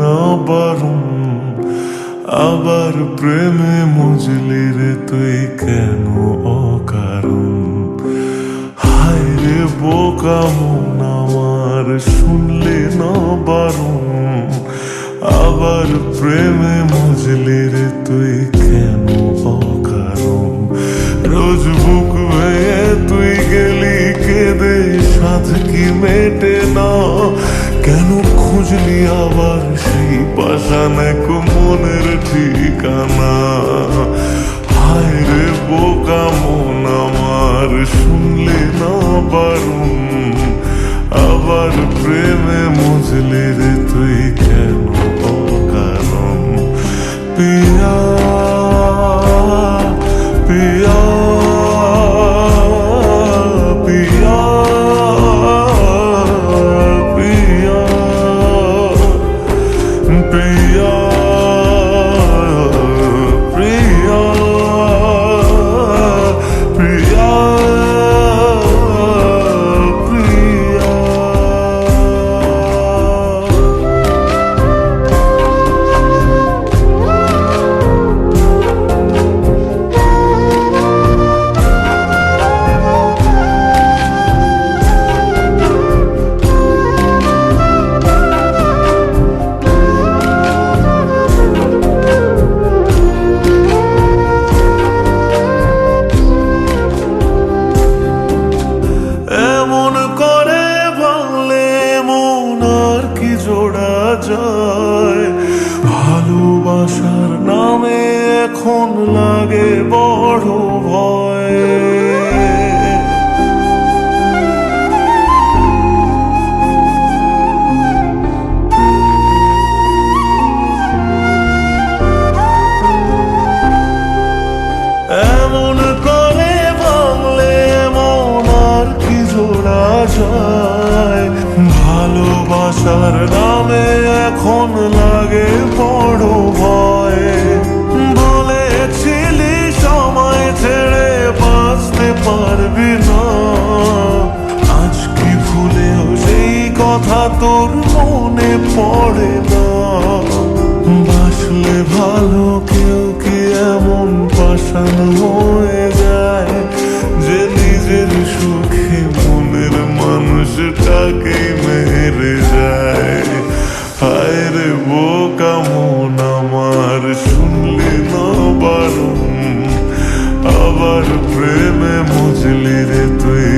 না বারণ, আবার প্রেমে মজলি রে তুই কেন অকারণ। হায় রে বোকা মন আমার, শুনলে না বারণ, আবার প্রেমে মজলি রে তুই কেন অকারণ। রোজ বুক ভেঙে তুই গেলি কেঁদে, সাথ কি মেটে না, কেন খুঁজলি আবার সেই পাষাণ এক মনের ঠিকানা। হায় রে বোকা মন আমার, শুনলে না বারণ, আবার প্রেমে মজলি রে তুই কেন অকারণ। পিয়া পিয়া পিয়া পিয়া প্রিয়া প্রিয়া প্রিয়া প্রিয়া। এমন করে ভাঙলে মন আর কি জোড়া যায়, ভালোবাসার নামে এখন লাগে বড় ভয়। এমন করে ভাঙলে মন আর কি জোড়া যায়, ভালোবাসার নামে এখন লাগে বড় ভয়। বলেছিলি সময় ছেড়ে বাঁচতে পারবি না, আজ কি ভুলেও সেই কথা তোর মনে পড়ে না। বাসলে ভালো কেউ কি এমন পাষাণ হয়ে যায়, যে নিজের সুখে মনের মানুষটাকে মেরে যায়। হায় রে বোকা মন আমার, শুনলি না বারণ, আবার প্রেমে মজলি রে তুই